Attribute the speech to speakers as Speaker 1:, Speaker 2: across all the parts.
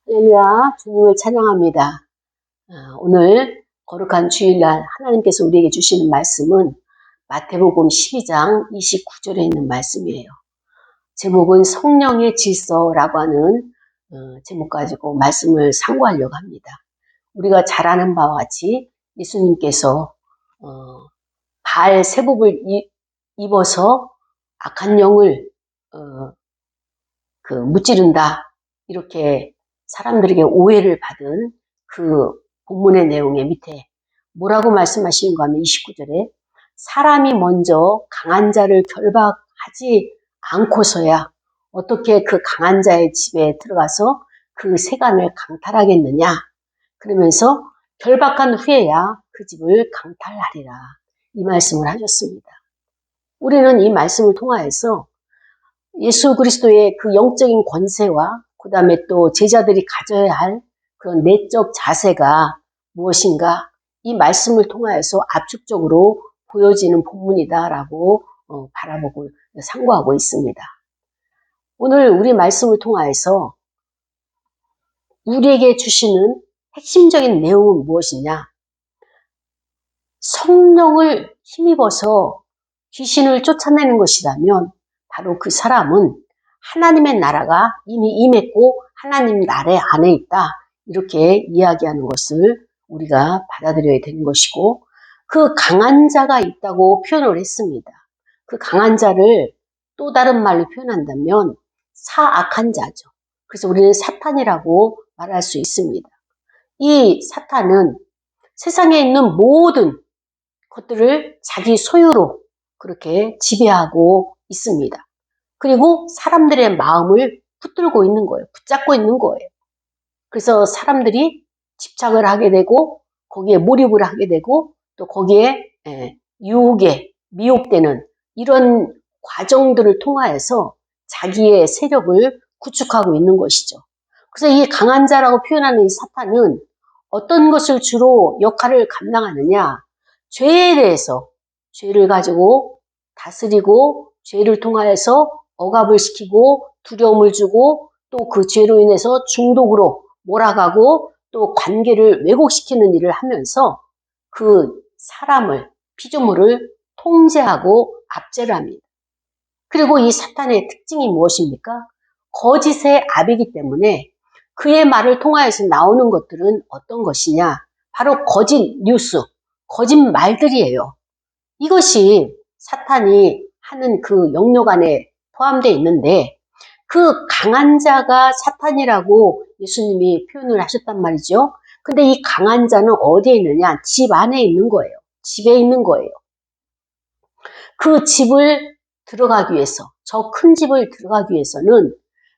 Speaker 1: 할렐루야, 주님을 찬양합니다. 오늘 거룩한 주일날 하나님께서 우리에게 주시는 말씀은 마태복음 12장 29절에 있는 말씀이에요. 제목은 성령의 질서라고 하는 제목 가지고 말씀을 상고하려고 합니다. 우리가 잘 아는 바와 같이 예수님께서 발 세복을 입어서 악한 영을 무찌른다, 이렇게 사람들에게 오해를 받은 그 본문의 내용의 밑에 뭐라고 말씀하시는가 하면 29절에 사람이 먼저 강한 자를 결박하지 않고서야 어떻게 그 강한 자의 집에 들어가서 그 세간을 강탈하겠느냐, 그러면서 결박한 후에야 그 집을 강탈하리라, 이 말씀을 하셨습니다. 우리는 이 말씀을 통하여서 예수 그리스도의 그 영적인 권세와 그 다음에 또 제자들이 가져야 할 그런 내적 자세가 무엇인가, 이 말씀을 통하여서 압축적으로 보여지는 본문이다라고 바라보고 상고하고 있습니다. 오늘 우리 말씀을 통하여서 우리에게 주시는 핵심적인 내용은 무엇이냐? 성령을 힘입어서 귀신을 쫓아내는 것이라면 바로 그 사람은 하나님의 나라가 이미 임했고 하나님 나라 안에 있다, 이렇게 이야기하는 것을 우리가 받아들여야 되는 것이고, 그 강한 자가 있다고 표현을 했습니다. 그 강한 자를 또 다른 말로 표현한다면 사악한 자죠. 그래서 우리는 사탄이라고 말할 수 있습니다. 이 사탄은 세상에 있는 모든 것들을 자기 소유로 그렇게 지배하고 있습니다. 그리고 사람들의 마음을 붙들고 있는 거예요. 붙잡고 있는 거예요. 그래서 사람들이 집착을 하게 되고 거기에 몰입을 하게 되고 또 거기에 유혹에 미혹되는 이런 과정들을 통하여서 자기의 세력을 구축하고 있는 것이죠. 그래서 이 강한 자라고 표현하는 이 사탄은 어떤 것을 주로 역할을 감당하느냐? 죄에 대해서 죄를 가지고 다스리고 죄를 통하여서 억압을 시키고 두려움을 주고 또 그 죄로 인해서 중독으로 몰아가고 또 관계를 왜곡시키는 일을 하면서 그 사람을, 피조물을 통제하고 압제를 합니다. 그리고 이 사탄의 특징이 무엇입니까? 거짓의 압이기 때문에 그의 말을 통하여서 나오는 것들은 어떤 것이냐? 바로 거짓 뉴스, 거짓 말들이에요. 이것이 사탄이 하는 그 영역 안에 포함되어 있는데, 그 강한 자가 사탄이라고 예수님이 표현을 하셨단 말이죠. 근데 이 강한 자는 어디에 있느냐? 집 안에 있는 거예요. 집에 있는 거예요. 그 집을 들어가기 위해서, 저 큰 집을 들어가기 위해서는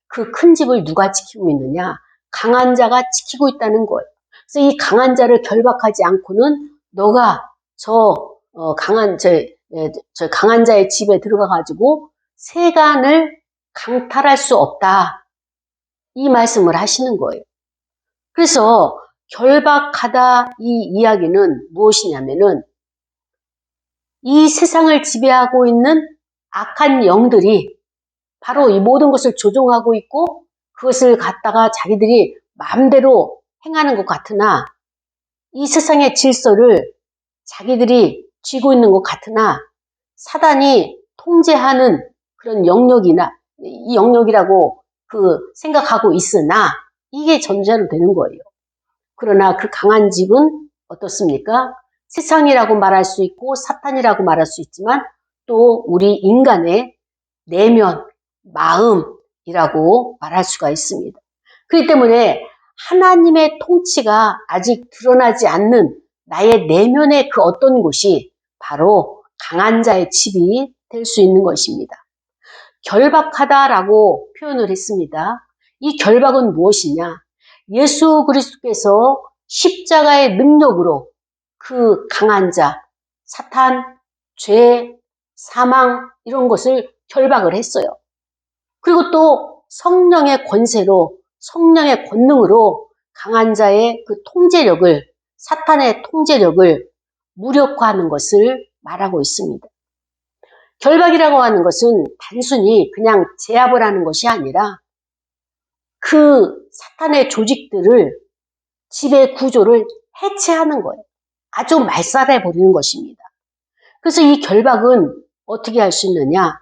Speaker 1: 그 큰 집을 누가 지키고 있느냐? 강한 자가 지키고 있다는 거예요. 그래서 이 강한 자를 결박하지 않고는 너가 저 강한 자의 집에 들어가가지고 세간을 강탈할 수 없다, 이 말씀을 하시는 거예요. 그래서 결박하다, 이 이야기는 무엇이냐면은 이 세상을 지배하고 있는 악한 영들이 바로 이 모든 것을 조종하고 있고 그것을 갖다가 자기들이 마음대로 행하는 것 같으나, 이 세상의 질서를 자기들이 쥐고 있는 것 같으나 사단이 통제하는 그런 이 영역이라고 생각하고 있으나 이게 전제로 되는 거예요. 그러나 그 강한 집은 어떻습니까? 세상이라고 말할 수 있고 사탄이라고 말할 수 있지만 또 우리 인간의 내면, 마음이라고 말할 수가 있습니다. 그렇기 때문에 하나님의 통치가 아직 드러나지 않는 나의 내면의 그 어떤 곳이 바로 강한 자의 집이 될 수 있는 것입니다. 결박하다라고 표현을 했습니다. 이 결박은 무엇이냐? 예수 그리스도께서 십자가의 능력으로 그 강한 자, 사탄, 죄, 사망, 이런 것을 결박을 했어요. 그리고 또 성령의 권세로, 성령의 권능으로 강한 자의 그 통제력을, 사탄의 통제력을 무력화하는 것을 말하고 있습니다. 결박이라고 하는 것은 단순히 그냥 제압을 하는 것이 아니라 그 사탄의 조직들을, 지배 구조를 해체하는 거예요. 아주 말살해 버리는 것입니다. 그래서 이 결박은 어떻게 할 수 있느냐?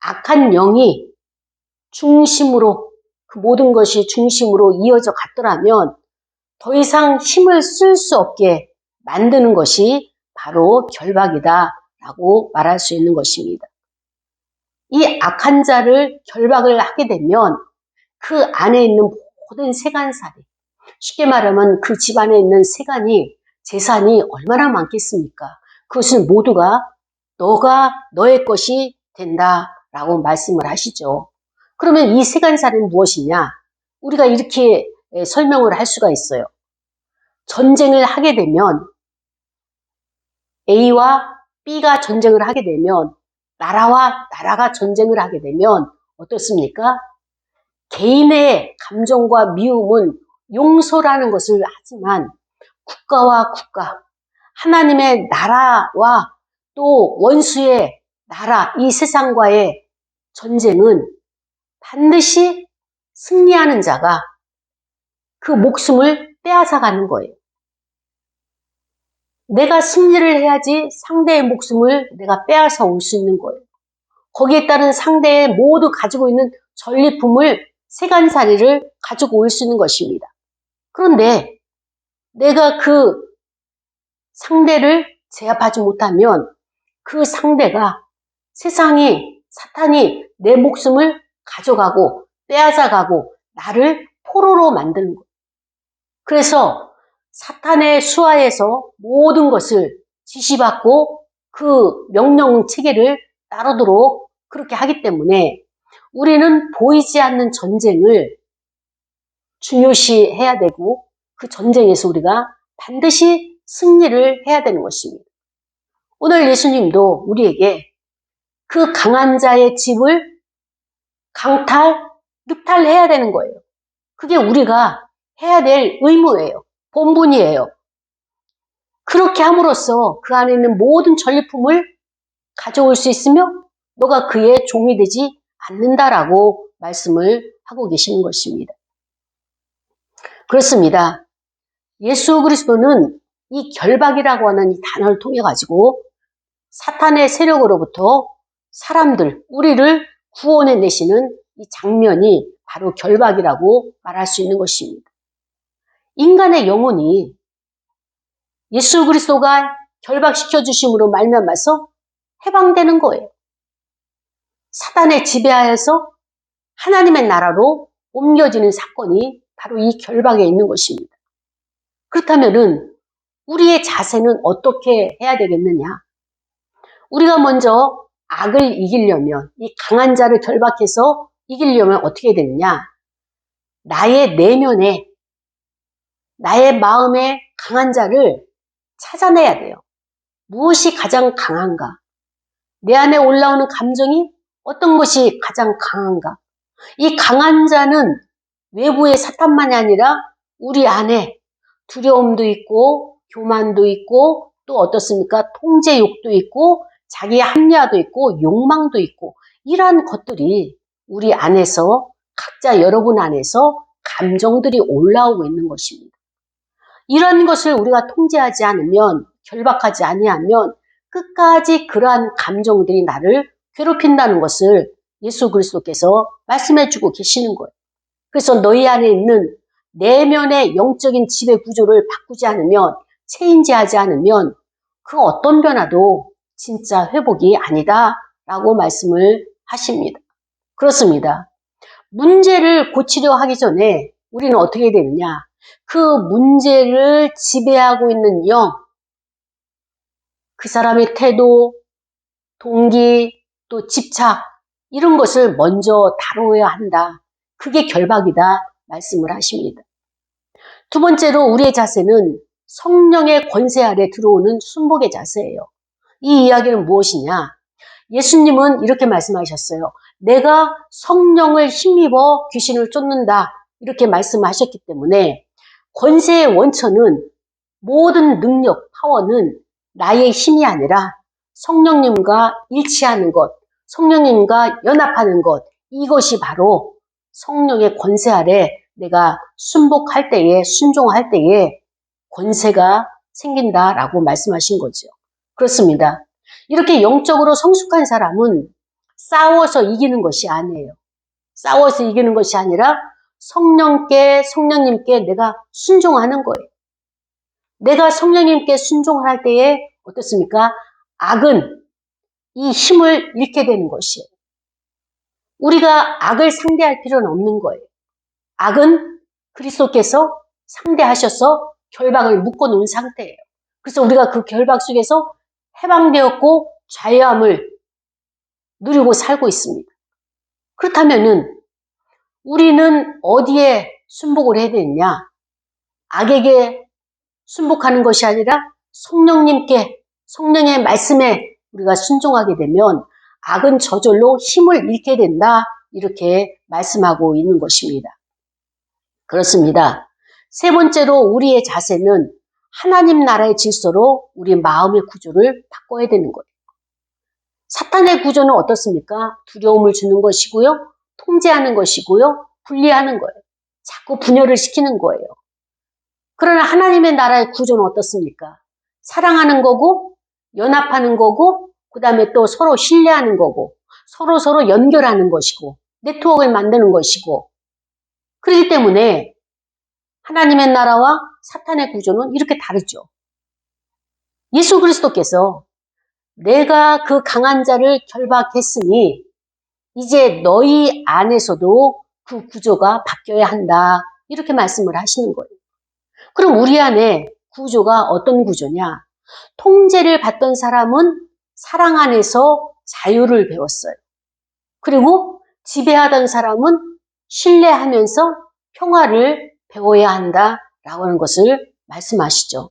Speaker 1: 악한 영이 중심으로, 그 모든 것이 중심으로 이어져 갔더라면 더 이상 힘을 쓸 수 없게 만드는 것이 바로 결박이다라고 말할 수 있는 것입니다. 이 악한 자를 결박을 하게 되면 그 안에 있는 모든 세간살이, 쉽게 말하면 그 집안에 있는 세간이, 재산이 얼마나 많겠습니까? 그것은 모두가 너의 것이 된다라고 말씀을 하시죠. 그러면 이 세간살은 무엇이냐? 우리가 이렇게 설명을 할 수가 있어요. 전쟁을 하게 되면, A와 B가 전쟁을 하게 되면, 나라와 나라가 전쟁을 하게 되면 어떻습니까? 개인의 감정과 미움은 용서라는 것을 하지만 국가와 국가, 하나님의 나라와 또 원수의 나라, 이 세상과의 전쟁은 반드시 승리하는 자가 그 목숨을 빼앗아가는 거예요. 내가 승리를 해야지 상대의 목숨을 내가 빼앗아 올 수 있는 거예요. 거기에 따른 상대의 모두 가지고 있는 전리품을, 세간살이를 가지고 올 수 있는 것입니다. 그런데 내가 그 상대를 제압하지 못하면 그 상대가, 세상이, 사탄이 내 목숨을 가져가고 빼앗아가고 나를 포로로 만드는 거예요. 그래서 사탄의 수하에서 모든 것을 지시받고 그 명령 체계를 따르도록 그렇게 하기 때문에 우리는 보이지 않는 전쟁을 중요시 해야 되고 그 전쟁에서 우리가 반드시 승리를 해야 되는 것입니다. 오늘 예수님도 우리에게 그 강한 자의 집을 늑탈해야 되는 거예요. 그게 우리가 해야 될 의무예요. 본분이에요. 그렇게 함으로써 그 안에 있는 모든 전리품을 가져올 수 있으며 너가 그의 종이 되지 않는다라고 말씀을 하고 계시는 것입니다. 그렇습니다. 예수 그리스도는 이 결박이라고 하는 이 단어를 통해 가지고 사탄의 세력으로부터 우리를 구원해 내시는 이 장면이 바로 결박이라고 말할 수 있는 것입니다. 인간의 영혼이 예수 그리스도가 결박시켜 주심으로 말미암아서 해방되는 거예요. 사탄의 지배하에서 하나님의 나라로 옮겨지는 사건이 바로 이 결박에 있는 것입니다. 그렇다면은 우리의 자세는 어떻게 해야 되겠느냐? 우리가 먼저 악을 이기려면, 이 강한 자를 결박해서 이기려면 어떻게 되느냐? 나의 내면에, 나의 마음에 강한 자를 찾아내야 돼요. 무엇이 가장 강한가? 내 안에 올라오는 감정이 어떤 것이 가장 강한가? 이 강한 자는 외부의 사탄만이 아니라 우리 안에 두려움도 있고 교만도 있고 또 어떻습니까? 통제욕도 있고 자기의 합리화도 있고 욕망도 있고 이러한 것들이 우리 안에서 각자 여러분 안에서 감정들이 올라오고 있는 것입니다. 이런 것을 우리가 통제하지 않으면 결박하지 아니하면 끝까지 그러한 감정들이 나를 괴롭힌다는 것을 예수 그리스도께서 말씀해주고 계시는 거예요. 그래서 너희 안에 있는 내면의 영적인 지배 구조를 바꾸지 않으면 체인지하지 않으면 그 어떤 변화도 진짜 회복이 아니다 라고 말씀을 하십니다. 그렇습니다. 문제를 고치려 하기 전에 우리는 어떻게 되느냐? 그 문제를 지배하고 있는 영, 그 사람의 태도, 동기, 또 집착 이런 것을 먼저 다루어야 한다. 그게 결박이다 말씀을 하십니다. 두 번째로 우리의 자세는 성령의 권세 아래 들어오는 순복의 자세예요. 이 이야기는 무엇이냐? 예수님은 이렇게 말씀하셨어요. 내가 성령을 힘입어 귀신을 쫓는다. 이렇게 말씀하셨기 때문에 권세의 원천은 모든 능력, 파워는 나의 힘이 아니라 성령님과 일치하는 것, 성령님과 연합하는 것, 이것이 바로 성령의 권세 아래 내가 순복할 때에, 순종할 때에 권세가 생긴다라고 말씀하신 거죠. 그렇습니다. 이렇게 영적으로 성숙한 사람은 싸워서 이기는 것이 아니에요. 싸워서 이기는 것이 아니라 성령님께 내가 순종하는 거예요. 내가 성령님께 순종을 할 때에 어떻습니까? 악은 이 힘을 잃게 되는 것이에요. 우리가 악을 상대할 필요는 없는 거예요. 악은 그리스도께서 상대하셔서 결박을 묶어놓은 상태예요. 그래서 우리가 그 결박 속에서 해방되었고 자유함을 누리고 살고 있습니다. 그렇다면은 우리는 어디에 순복을 해야 되느냐? 악에게 순복하는 것이 아니라 성령님께, 성령의 말씀에 우리가 순종하게 되면 악은 저절로 힘을 잃게 된다. 이렇게 말씀하고 있는 것입니다. 그렇습니다. 세 번째로 우리의 자세는 하나님 나라의 질서로 우리 마음의 구조를 바꿔야 되는 거예요. 사탄의 구조는 어떻습니까? 두려움을 주는 것이고요. 통제하는 것이고요. 분리하는 거예요. 자꾸 분열을 시키는 거예요. 그러나 하나님의 나라의 구조는 어떻습니까? 사랑하는 거고, 연합하는 거고, 그 다음에 또 서로 신뢰하는 거고, 서로 연결하는 것이고, 네트워크를 만드는 것이고, 그렇기 때문에 하나님의 나라와 사탄의 구조는 이렇게 다르죠. 예수 그리스도께서 내가 그 강한 자를 결박했으니 이제 너희 안에서도 그 구조가 바뀌어야 한다. 이렇게 말씀을 하시는 거예요. 그럼 우리 안에 구조가 어떤 구조냐? 통제를 받던 사람은 사랑 안에서 자유를 배웠어요. 그리고 지배하던 사람은 신뢰하면서 평화를 배워야 한다라고 하는 것을 말씀하시죠.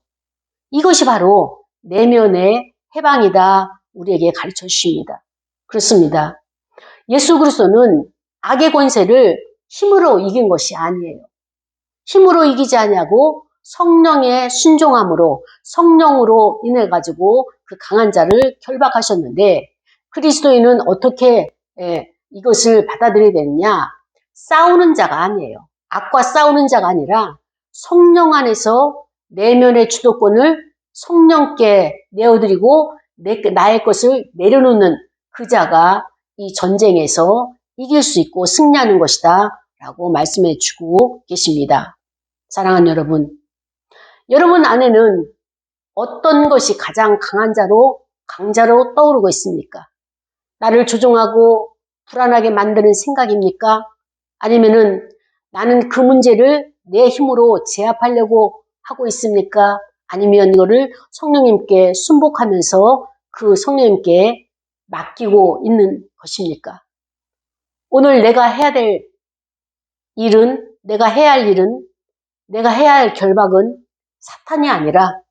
Speaker 1: 이것이 바로 내면의 해방이다 우리에게 가르쳐 주십니다. 그렇습니다. 예수 그리스도는 악의 권세를 힘으로 이긴 것이 아니에요. 힘으로 이기지 않냐고 성령의 순종함으로 성령으로 인해 가지고 그 강한 자를 결박하셨는데 그리스도인은 어떻게 이것을 받아들여야 되느냐? 싸우는 자가 아니에요. 악과 싸우는 자가 아니라 성령 안에서 내면의 주도권을 성령께 내어드리고 나의 것을 내려놓는 그 자가 이 전쟁에서 이길 수 있고 승리하는 것이다 라고 말씀해 주고 계십니다. 사랑하는 여러분, 여러분 안에는 어떤 것이 가장 강자로 떠오르고 있습니까? 나를 조종하고 불안하게 만드는 생각입니까? 아니면은 나는 그 문제를 내 힘으로 제압하려고 하고 있습니까? 아니면 이거를 성령님께 순복하면서 그 성령님께 맡기고 있는 것입니까? 오늘 내가 해야 할 일은, 내가 해야 할 결박은 사탄이 아니라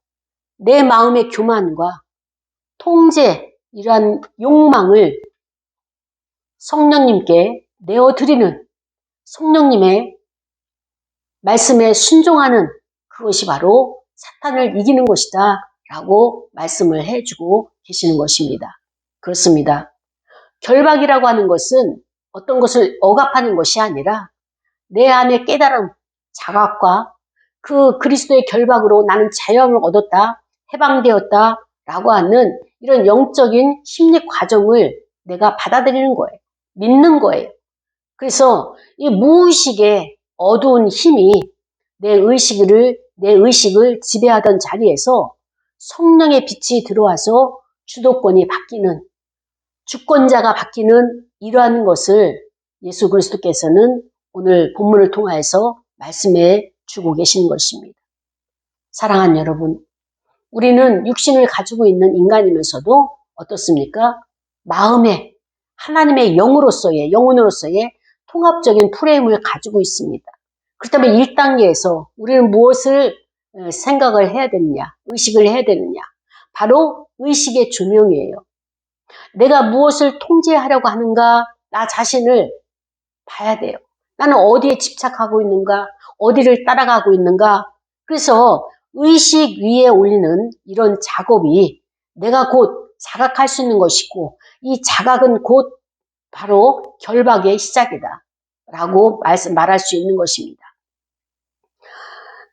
Speaker 1: 내 마음의 교만과 통제, 이러한 욕망을 성령님께 내어드리는 성령님의 말씀에 순종하는 그것이 바로 사탄을 이기는 것이다 라고 말씀을 해주고 계시는 것입니다. 그렇습니다. 결박이라고 하는 것은 어떤 것을 억압하는 것이 아니라 내 안의 깨달음, 자각과 그 그리스도의 결박으로 나는 자유함을 얻었다, 해방되었다 라고 하는 이런 영적인 심리 과정을 내가 받아들이는 거예요. 믿는 거예요. 그래서 이 무의식의 어두운 힘이 내 의식을 지배하던 자리에서 성령의 빛이 들어와서 주도권이 바뀌는, 주권자가 바뀌는 이러한 것을 예수 그리스도께서는 오늘 본문을 통하여서 말씀해 주고 계시는 것입니다. 사랑하는 여러분, 우리는 육신을 가지고 있는 인간이면서도 어떻습니까? 마음에 하나님의 영혼으로서의 통합적인 프레임을 가지고 있습니다. 그렇다면 1단계에서 우리는 무엇을 생각을 해야 되느냐, 의식을 해야 되느냐? 바로 의식의 조명이에요. 내가 무엇을 통제하려고 하는가? 나 자신을 봐야 돼요. 나는 어디에 집착하고 있는가? 어디를 따라가고 있는가? 그래서 의식 위에 올리는 이런 작업이 내가 곧 자각할 수 있는 것이고 이 자각은 곧 바로 결박의 시작이다. 라고 말할 수 있는 것입니다.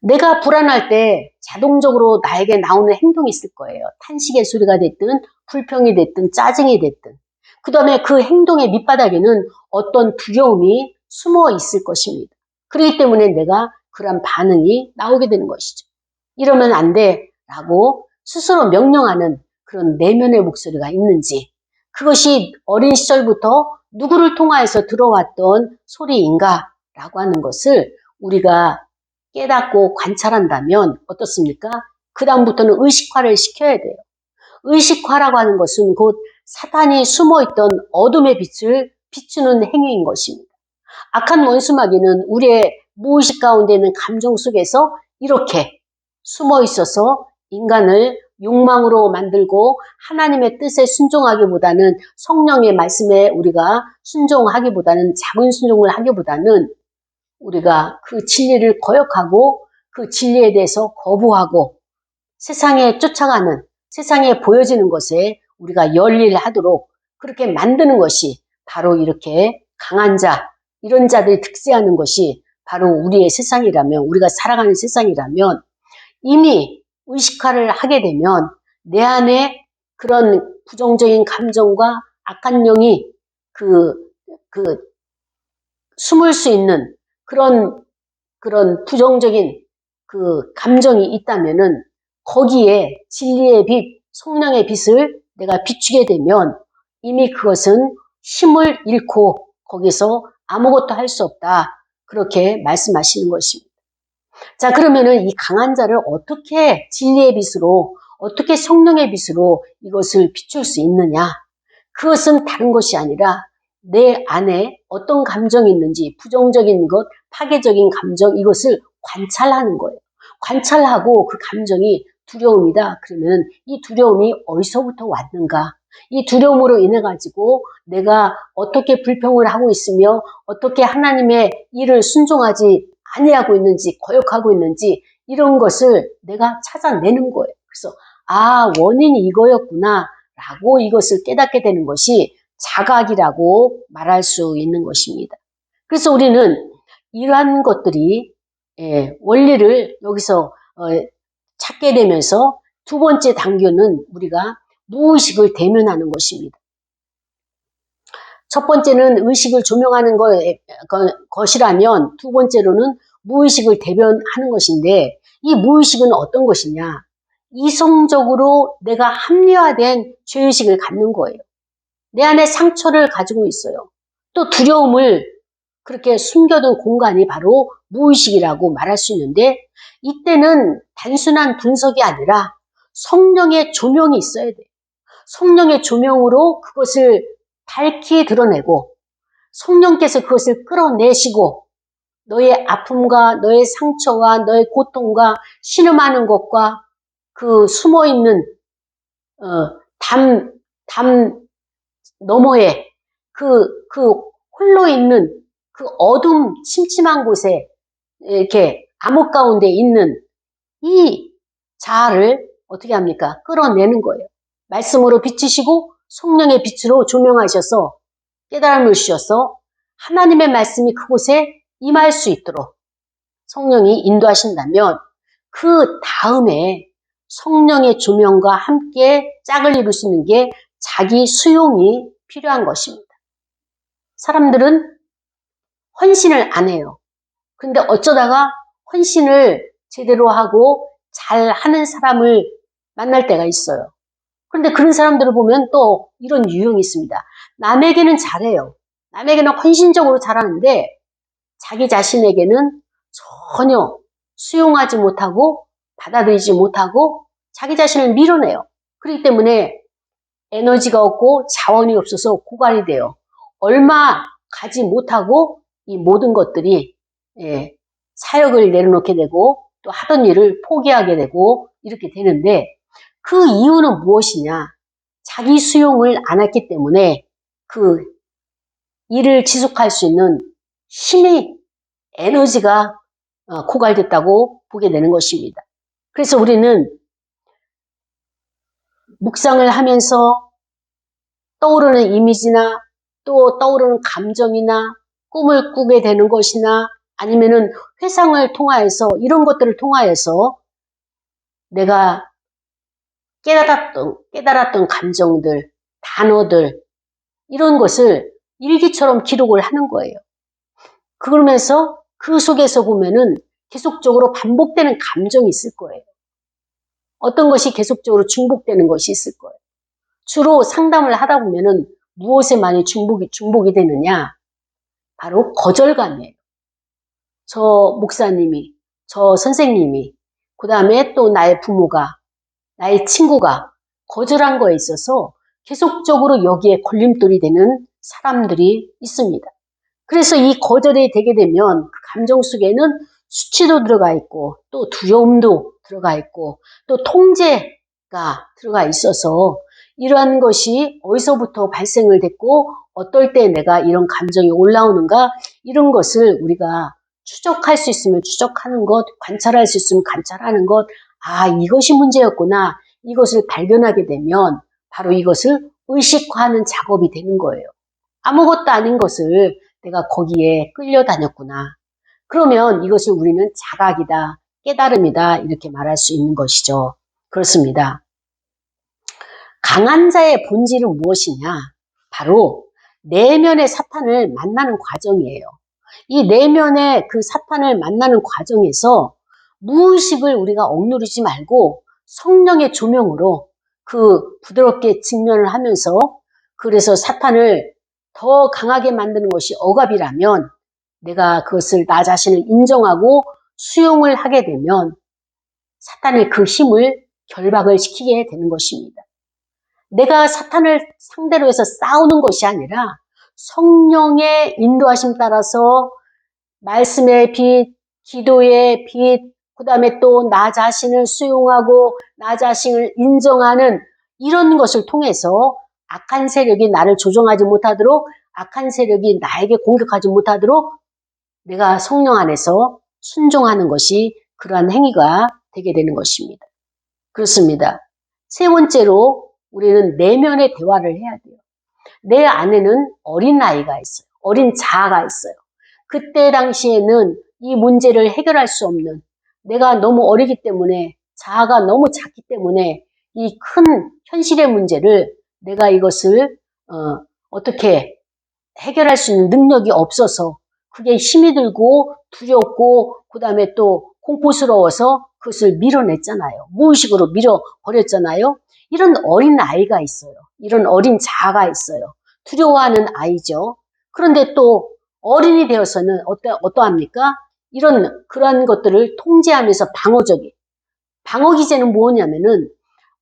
Speaker 1: 내가 불안할 때 자동적으로 나에게 나오는 행동이 있을 거예요. 탄식의 소리가 됐든 불평이 됐든 짜증이 됐든. 그 다음에 그 행동의 밑바닥에는 어떤 두려움이 숨어 있을 것입니다. 그렇기 때문에 내가 그런 반응이 나오게 되는 것이죠. 이러면 안 돼 라고 스스로 명령하는 그런 내면의 목소리가 있는지, 그것이 어린 시절부터 누구를 통하여서 들어왔던 소리인가 라고 하는 것을 우리가 깨닫고 관찰한다면 어떻습니까? 그 다음부터는 의식화를 시켜야 돼요. 의식화라고 하는 것은 곧 사탄이 숨어있던 어둠의 빛을 비추는 행위인 것입니다. 악한 원수마귀는 우리의 무의식 가운데 있는 감정 속에서 이렇게 숨어 있어서 인간을 욕망으로 만들고 하나님의 뜻에 순종하기보다는, 성령의 말씀에 우리가 순종하기보다는, 작은 순종을 하기보다는 우리가 그 진리를 거역하고 그 진리에 대해서 거부하고 세상에 쫓아가는, 세상에 보여지는 것에 우리가 열일하도록 그렇게 만드는 것이 바로 이렇게 강한 자, 이런 자들이 득세하는 것이 바로 우리의 세상이라면, 우리가 살아가는 세상이라면, 이미 의식화를 하게 되면 내 안에 그런 부정적인 감정과 악한 영이 숨을 수 있는 그런 부정적인 그 감정이 있다면은 거기에 진리의 빛, 성령의 빛을 내가 비추게 되면 이미 그것은 힘을 잃고 거기서 아무것도 할 수 없다. 그렇게 말씀하시는 것입니다. 자, 그러면은 이 강한 자를 어떻게 진리의 빛으로, 어떻게 성령의 빛으로 이것을 비출 수 있느냐? 그것은 다른 것이 아니라 내 안에 어떤 감정이 있는지, 부정적인 것, 파괴적인 감정, 이것을 관찰하는 거예요. 관찰하고 그 감정이 두려움이다. 그러면 이 두려움이 어디서부터 왔는가? 이 두려움으로 인해 가지고 내가 어떻게 불평을 하고 있으며 어떻게 하나님의 일을 순종하지 아니하고 있는지, 거역하고 있는지, 이런 것을 내가 찾아내는 거예요. 그래서 원인이 이거였구나 라고 이것을 깨닫게 되는 것이 자각이라고 말할 수 있는 것입니다. 그래서 우리는 이러한 것들이 원리를 여기서 찾게 되면서 두 번째 단계는 우리가 무의식을 대면하는 것입니다. 첫 번째는 의식을 조명하는 것이라면 두 번째로는 무의식을 대변하는 것인데, 이 무의식은 어떤 것이냐? 이성적으로 내가 합리화된 죄의식을 갖는 거예요. 내 안에 상처를 가지고 있어요. 또 두려움을 그렇게 숨겨둔 공간이 바로 무의식이라고 말할 수 있는데, 이때는 단순한 분석이 아니라 성령의 조명이 있어야 돼요. 성령의 조명으로 그것을 밝히 드러내고 성령께서 그것을 끌어내시고 너의 아픔과 너의 상처와 너의 고통과 신음하는 것과 그 숨어있는 담 너머에 그 홀로 있는 그 어둠 침침한 곳에 이렇게 암흑 가운데 있는 이 자아를 어떻게 합니까? 끌어내는 거예요. 말씀으로 비치시고 성령의 빛으로 조명하셔서 깨달음을 주셔서 하나님의 말씀이 그곳에 임할 수 있도록 성령이 인도하신다면 그 다음에 성령의 조명과 함께 짝을 이룰 수 있는 게 자기 수용이 필요한 것입니다. 사람들은 헌신을 안 해요. 근데 어쩌다가 헌신을 제대로 하고 잘 하는 사람을 만날 때가 있어요. 그런데 그런 사람들을 보면 또 이런 유형이 있습니다. 남에게는 잘해요. 남에게는 헌신적으로 잘하는데 자기 자신에게는 전혀 수용하지 못하고 받아들이지 못하고 자기 자신을 밀어내요. 그렇기 때문에 에너지가 없고 자원이 없어서 고갈이 돼요. 얼마 가지 못하고 이 모든 것들이 사역을 내려놓게 되고 또 하던 일을 포기하게 되고 이렇게 되는데, 그 이유는 무엇이냐? 자기 수용을 안 했기 때문에 그 일을 지속할 수 있는 힘이, 에너지가 고갈됐다고 보게 되는 것입니다. 그래서 우리는 묵상을 하면서 떠오르는 이미지나 또 떠오르는 감정이나 꿈을 꾸게 되는 것이나 아니면은 회상을 통하여서 이런 것들을 통하여서 내가 깨달았던 감정들, 단어들 이런 것을 일기처럼 기록을 하는 거예요. 그러면서 그 속에서 보면은 계속적으로 반복되는 감정이 있을 거예요. 어떤 것이 계속적으로 중복되는 것이 있을 거예요. 주로 상담을 하다 보면은 무엇에 많이 중복이 되느냐? 바로 거절감이에요. 저 목사님이, 저 선생님이, 그 다음에 또 나의 부모가, 나의 친구가 거절한 거에 있어서 계속적으로 여기에 걸림돌이 되는 사람들이 있습니다. 그래서 이 거절이 되게 되면 그 감정 속에는 수치도 들어가 있고 또 두려움도 들어가 있고 또 통제가 들어가 있어서 이러한 것이 어디서부터 발생을 됐고 어떨 때 내가 이런 감정이 올라오는가 이런 것을 우리가 추적할 수 있으면 추적하는 것, 관찰할 수 있으면 관찰하는 것, 아 이것이 문제였구나 이것을 발견하게 되면 바로 이것을 의식화하는 작업이 되는 거예요. 아무것도 아닌 것을 내가 거기에 끌려다녔구나. 그러면 이것을 우리는 자각이다, 깨달음이다 이렇게 말할 수 있는 것이죠. 그렇습니다. 강한 자의 본질은 무엇이냐? 바로 내면의 사탄을 만나는 과정이에요. 이 내면의 그 사탄을 만나는 과정에서 무의식을 우리가 억누르지 말고 성령의 조명으로 그 부드럽게 직면을 하면서 그래서 사탄을 더 강하게 만드는 것이 억압이라면 내가 그것을 나 자신을 인정하고 수용을 하게 되면 사탄의 그 힘을 결박을 시키게 되는 것입니다. 내가 사탄을 상대로 해서 싸우는 것이 아니라 성령의 인도하심 따라서 말씀의 빛, 기도의 빛, 그 다음에 또 나 자신을 수용하고 나 자신을 인정하는 이런 것을 통해서 악한 세력이 나를 조종하지 못하도록 악한 세력이 나에게 공격하지 못하도록 내가 성령 안에서 순종하는 것이 그러한 행위가 되게 되는 것입니다. 그렇습니다. 세 번째로 우리는 내면의 대화를 해야 돼요. 내 안에는 어린 아이가 있어요. 어린 자아가 있어요. 그때 당시에는 이 문제를 해결할 수 없는 내가 너무 어리기 때문에 자아가 너무 작기 때문에 이 큰 현실의 문제를 내가 이것을 어떻게 해결할 수 있는 능력이 없어서 그게 힘이 들고 두렵고 그 다음에 또 공포스러워서 그것을 밀어냈잖아요. 무의식으로 밀어버렸잖아요. 이런 어린 아이가 있어요. 이런 어린 자아가 있어요. 두려워하는 아이죠. 그런데 또 어른이 되어서는 어떠합니까? 그러한 것들을 통제하면서 방어기제는 뭐냐면은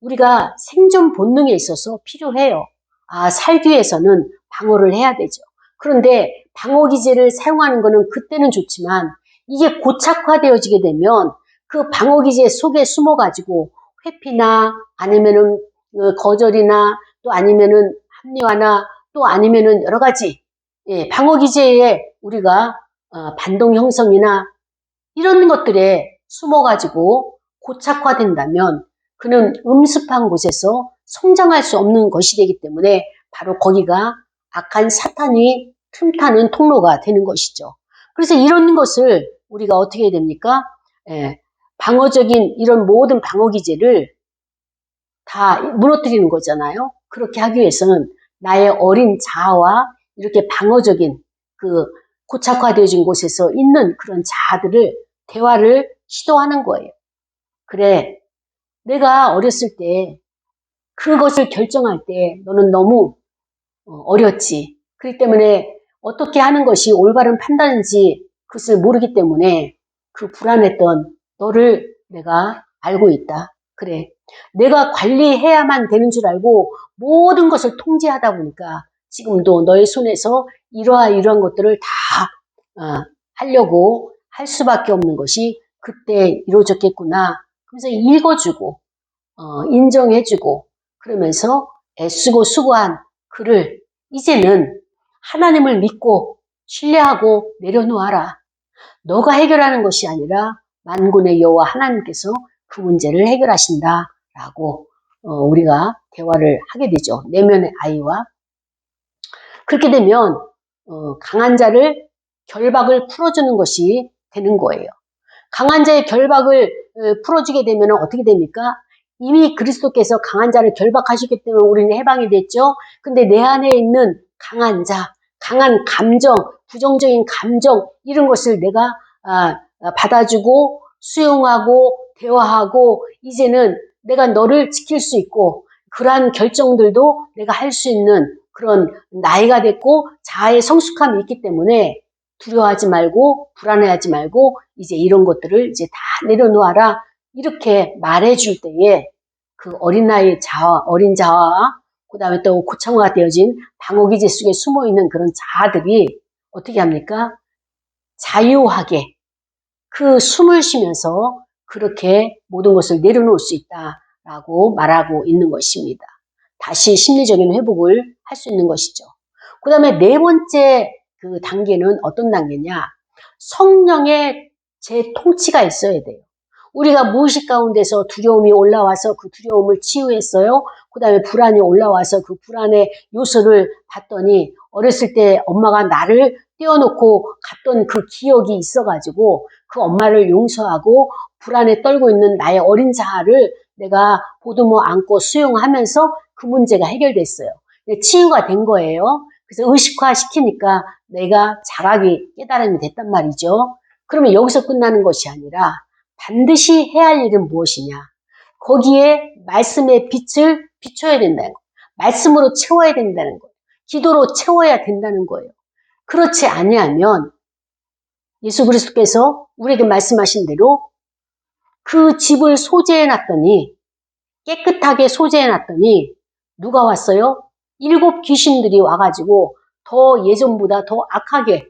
Speaker 1: 우리가 생존 본능에 있어서 필요해요. 아, 살기 위해서는 방어를 해야 되죠. 그런데 방어기제를 사용하는 거는 그때는 좋지만 이게 고착화되어지게 되면 그 방어기제 속에 숨어가지고 회피나 아니면은 거절이나 또 아니면은 합리화나 또 아니면은 여러 가지 방어기제에 우리가 반동 형성이나 이런 것들에 숨어가지고 고착화된다면 그는 음습한 곳에서 성장할 수 없는 것이 되기 때문에 바로 거기가 악한 사탄이 틈타는 통로가 되는 것이죠. 그래서 이런 것을 우리가 어떻게 해야 됩니까? 방어적인 이런 모든 방어기제를 다 무너뜨리는 거잖아요. 그렇게 하기 위해서는 나의 어린 자아와 이렇게 방어적인 그 고착화되어진 곳에서 있는 그런 자아들을 대화를 시도하는 거예요. 그래, 내가 어렸을 때 그것을 결정할 때 너는 너무 어렸지. 그렇기 때문에 어떻게 하는 것이 올바른 판단인지 그것을 모르기 때문에 그 불안했던 너를 내가 알고 있다. 그래. 내가 관리해야만 되는 줄 알고 모든 것을 통제하다 보니까 지금도 너의 손에서 이러한 것들을 다 하려고 할 수밖에 없는 것이 그때 이루어졌겠구나. 그래서 읽어주고 인정해주고 그러면서 애쓰고 수고한 그를 이제는 하나님을 믿고 신뢰하고 내려놓아라. 너가 해결하는 것이 아니라 만군의 여호와 하나님께서 그 문제를 해결하신다라고 우리가 대화를 하게 되죠. 내면의 아이와. 그렇게 되면 강한 자를 결박을 풀어주는 것이 되는 거예요. 강한 자의 결박을 풀어주게 되면 어떻게 됩니까? 이미 그리스도께서 강한 자를 결박하셨기 때문에 우리는 해방이 됐죠. 근데 내 안에 있는 강한 자, 강한 감정, 부정적인 감정 이런 것을 내가 받아주고 수용하고 대화하고 이제는 내가 너를 지킬 수 있고 그러한 결정들도 내가 할 수 있는 그런 나이가 됐고 자아의 성숙함이 있기 때문에 두려워하지 말고 불안해하지 말고 이제 이런 것들을 이제 다 내려놓아라 이렇게 말해줄 때에 그 어린 자아와 그 다음에 또 고창화가 되어진 방어기제 속에 숨어있는 그런 자아들이 어떻게 합니까? 자유하게 그 숨을 쉬면서 그렇게 모든 것을 내려놓을 수 있다라고 말하고 있는 것입니다. 다시 심리적인 회복을 할 수 있는 것이죠. 그 다음에 네 번째 그 단계는 어떤 단계냐? 성령의 재통치가 있어야 돼요. 우리가 무의식 가운데서 두려움이 올라와서 그 두려움을 치유했어요. 그 다음에 불안이 올라와서 그 불안의 요소를 봤더니 어렸을 때 엄마가 나를 떼어놓고 갔던 그 기억이 있어가지고 그 엄마를 용서하고 불안에 떨고 있는 나의 어린 자아를 내가 보듬어 안고 수용하면서 그 문제가 해결됐어요. 치유가 된 거예요. 그래서 의식화 시키니까 내가 자각이 깨달음이 됐단 말이죠. 그러면 여기서 끝나는 것이 아니라 반드시 해야 할 일은 무엇이냐? 거기에 말씀의 빛을 비춰야 된다는 거예요. 말씀으로 채워야 된다는 거예요. 기도로 채워야 된다는 거예요. 그렇지 아니하면 예수 그리스도께서 우리에게 말씀하신 대로 그 집을 소재해 놨더니 깨끗하게 소재해 놨더니 누가 왔어요? 7 귀신들이 와가지고 더 예전보다 더 악하게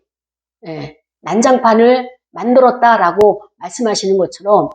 Speaker 1: 난장판을 만들었다라고 말씀하시는 것처럼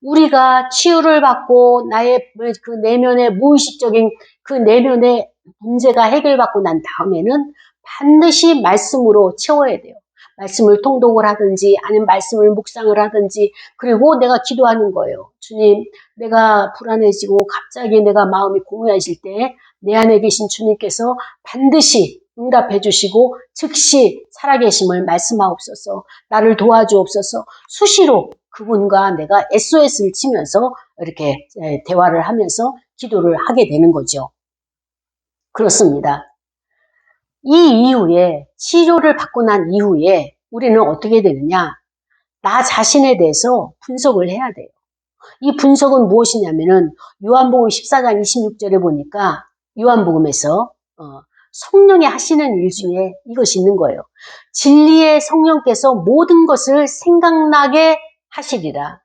Speaker 1: 우리가 치유를 받고 나의 그 내면의 무의식적인 그 내면의 문제가 해결받고 난 다음에는 반드시 말씀으로 채워야 돼요. 말씀을 통독을 하든지 아니면 말씀을 묵상을 하든지 그리고 내가 기도하는 거예요. 주님, 내가 불안해지고 갑자기 내가 마음이 공허해질 때 내 안에 계신 주님께서 반드시 응답해 주시고 즉시 살아계심을 말씀하옵소서. 나를 도와주옵소서. 수시로 그분과 내가 SOS를 치면서 이렇게 대화를 하면서 기도를 하게 되는 거죠. 그렇습니다. 이 이후에 치료를 받고 난 이후에 우리는 어떻게 되느냐? 나 자신에 대해서 분석을 해야 돼요. 이 분석은 무엇이냐면은 요한복음 14장 26절에 보니까 요한복음에서 성령이 하시는 일 중에 이것이 있는 거예요. 진리의 성령께서 모든 것을 생각나게 하시리라.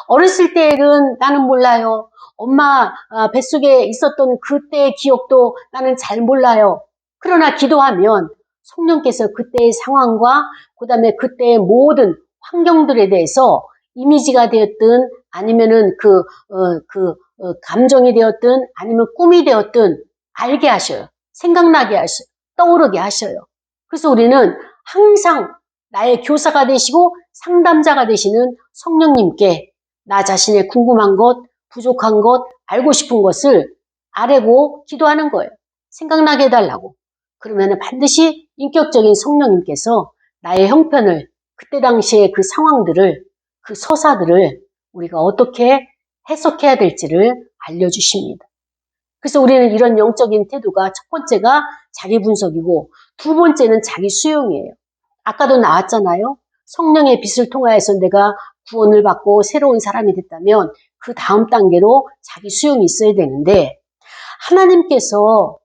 Speaker 1: 어렸을 때는 나는 몰라요. 엄마 뱃속에 있었던 그때의 기억도 나는 잘 몰라요. 그러나 기도하면 성령께서 그때의 상황과 그 다음에 그때의 모든 환경들에 대해서 이미지가 되었든 아니면은 감정이 되었든 아니면 꿈이 되었든 알게 하셔요. 생각나게 하셔요. 떠오르게 하셔요. 그래서 우리는 항상 나의 교사가 되시고 상담자가 되시는 성령님께 나 자신의 궁금한 것, 부족한 것, 알고 싶은 것을 아뢰고 기도하는 거예요. 생각나게 해달라고. 그러면 반드시 인격적인 성령님께서 나의 형편을 그때 당시의 그 상황들을 그 서사들을 우리가 어떻게 해석해야 될지를 알려주십니다. 그래서 우리는 이런 영적인 태도가 첫 번째가 자기 분석이고 두 번째는 자기 수용이에요. 아까도 나왔잖아요. 성령의 빛을 통하여서 내가 구원을 받고 새로운 사람이 됐다면 그 다음 단계로 자기 수용이 있어야 되는데 하나님께서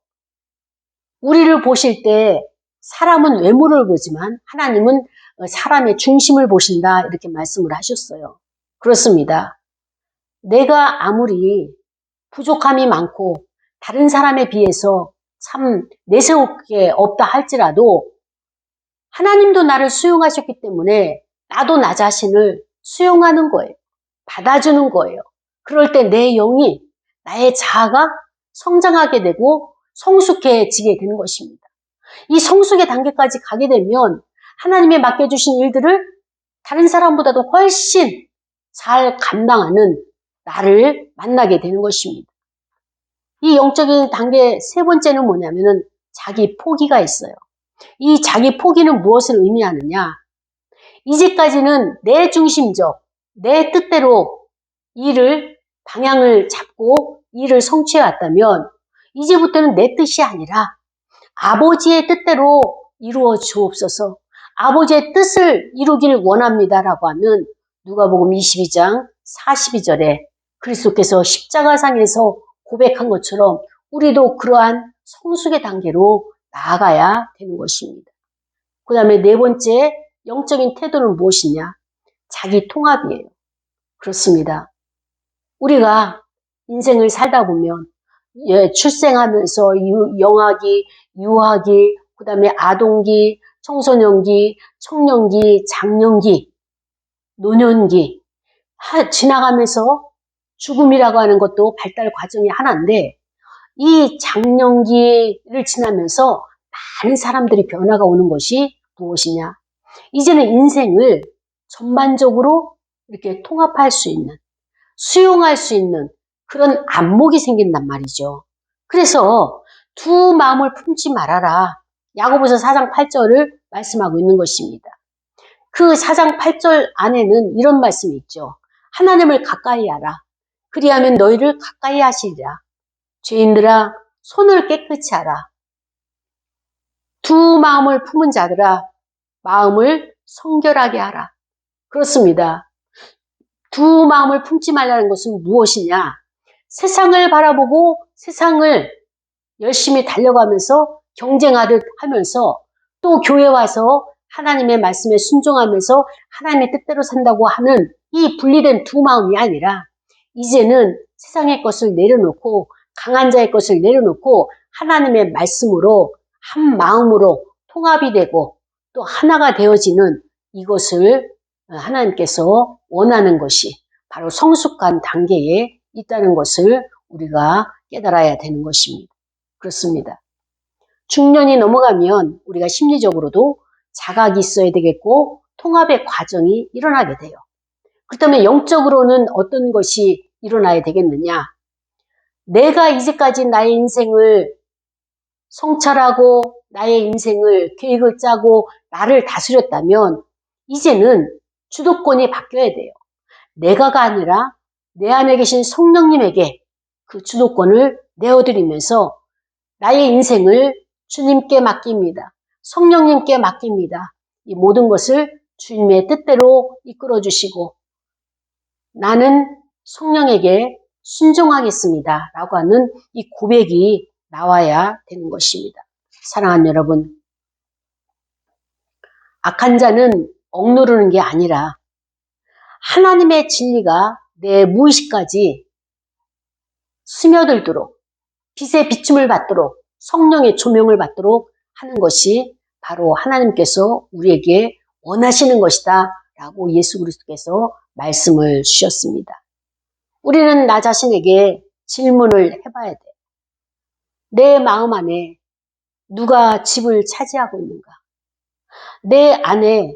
Speaker 1: 우리를 보실 때 사람은 외모를 보지만 하나님은 사람의 중심을 보신다 이렇게 말씀을 하셨어요. 그렇습니다. 내가 아무리 부족함이 많고 다른 사람에 비해서 참 내세울 게 없다 할지라도 하나님도 나를 수용하셨기 때문에 나도 나 자신을 수용하는 거예요. 받아주는 거예요. 그럴 때 내 영이 나의 자아가 성장하게 되고 성숙해지게 되는 것입니다. 이 성숙의 단계까지 가게 되면 하나님의 맡겨주신 일들을 다른 사람보다도 훨씬 잘 감당하는 나를 만나게 되는 것입니다. 이 영적인 단계 세 번째는 뭐냐면은 자기 포기가 있어요. 이 자기 포기는 무엇을 의미하느냐? 이제까지는 내 중심적, 내 뜻대로 방향을 잡고 일을 성취해 왔다면 이제부터는 내 뜻이 아니라 아버지의 뜻대로 이루어 주옵소서, 아버지의 뜻을 이루길 원합니다라고 하면 누가복음 22장 42절에 그리스도께서 십자가상에서 고백한 것처럼 우리도 그러한 성숙의 단계로 나아가야 되는 것입니다. 그 다음에 네 번째 영적인 태도는 무엇이냐? 자기 통합이에요. 그렇습니다. 우리가 인생을 살다 보면 출생하면서 영아기, 유아기, 그 다음에 아동기, 청소년기, 청년기, 장년기, 노년기 지나가면서 죽음이라고 하는 것도 발달 과정이 하나인데 이 장년기를 지나면서 많은 사람들이 변화가 오는 것이 무엇이냐? 이제는 인생을 전반적으로 이렇게 통합할 수 있는, 수용할 수 있는 그런 안목이 생긴단 말이죠. 그래서 두 마음을 품지 말아라. 야고보서 4장 8절을 말씀하고 있는 것입니다. 그 4장 8절 안에는 이런 말씀이 있죠. 하나님을 가까이 하라. 그리하면 너희를 가까이 하시리라. 죄인들아 손을 깨끗이 하라. 두 마음을 품은 자들아 마음을 성결하게 하라. 그렇습니다. 두 마음을 품지 말라는 것은 무엇이냐? 세상을 바라보고 세상을 열심히 달려가면서 경쟁하듯 하면서 또 교회 와서 하나님의 말씀에 순종하면서 하나님의 뜻대로 산다고 하는 이 분리된 두 마음이 아니라 이제는 세상의 것을 내려놓고 강한 자의 것을 내려놓고 하나님의 말씀으로 한 마음으로 통합이 되고 또 하나가 되어지는 이것을 하나님께서 원하는 것이 바로 성숙한 단계에 있다는 것을 우리가 깨달아야 되는 것입니다. 그렇습니다. 중년이 넘어가면 우리가 심리적으로도 자각이 있어야 되겠고 통합의 과정이 일어나게 돼요. 그렇다면 영적으로는 어떤 것이 일어나야 되겠느냐? 내가 이제까지 나의 인생을 성찰하고 나의 인생을 계획을 짜고 나를 다스렸다면 이제는 주도권이 바뀌어야 돼요. 내가가 아니라 내 안에 계신 성령님에게 그 주도권을 내어드리면서 나의 인생을 주님께 맡깁니다. 성령님께 맡깁니다. 이 모든 것을 주님의 뜻대로 이끌어 주시고 나는 성령에게 순종하겠습니다. 라고 하는 이 고백이 나와야 되는 것입니다. 사랑하는 여러분, 악한 자는 억누르는 게 아니라 하나님의 진리가 내 무의식까지 스며들도록 빛의 비춤을 받도록 성령의 조명을 받도록 하는 것이 바로 하나님께서 우리에게 원하시는 것이다 라고 예수 그리스도께서 말씀을 주셨습니다. 우리는 나 자신에게 질문을 해봐야 돼. 내 마음 안에 누가 집을 차지하고 있는가? 내 안에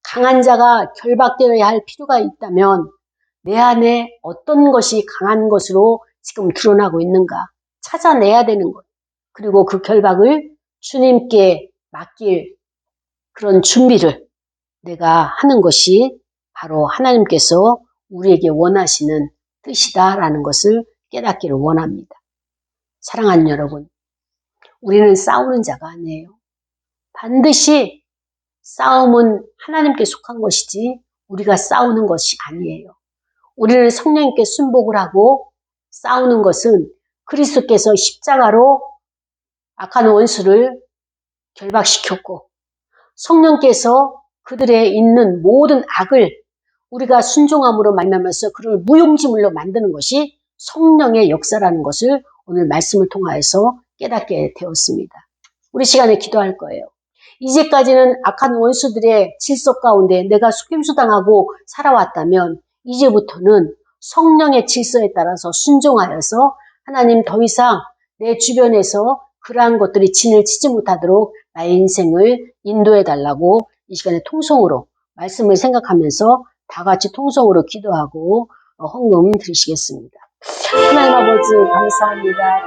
Speaker 1: 강한 자가 결박되어야 할 필요가 있다면 내 안에 어떤 것이 강한 것으로 지금 드러나고 있는가? 찾아내야 되는 것. 그리고 그 결박을 주님께 맡길 그런 준비를 내가 하는 것이 바로 하나님께서 우리에게 원하시는 뜻이다라는 것을 깨닫기를 원합니다. 사랑하는 여러분, 우리는 싸우는 자가 아니에요. 반드시 싸움은 하나님께 속한 것이지 우리가 싸우는 것이 아니에요. 우리는 성령님께 순복을 하고 싸우는 것은 그리스도께서 십자가로 악한 원수를 결박시켰고 성령께서 그들의 있는 모든 악을 우리가 순종함으로 말미암아서 그를 무용지물로 만드는 것이 성령의 역사라는 것을 오늘 말씀을 통하여서 깨닫게 되었습니다. 우리 시간에 기도할 거예요. 이제까지는 악한 원수들의 질서 가운데 내가 속임수당하고 살아왔다면 이제부터는 성령의 질서에 따라서 순종하여서 하나님 더 이상 내 주변에서 그러한 것들이 진을 치지 못하도록 나의 인생을 인도해 달라고 이 시간에 통성으로 말씀을 생각하면서 다 같이 통성으로 기도하고 헌금 드리시겠습니다. 하나님 아버지 감사합니다.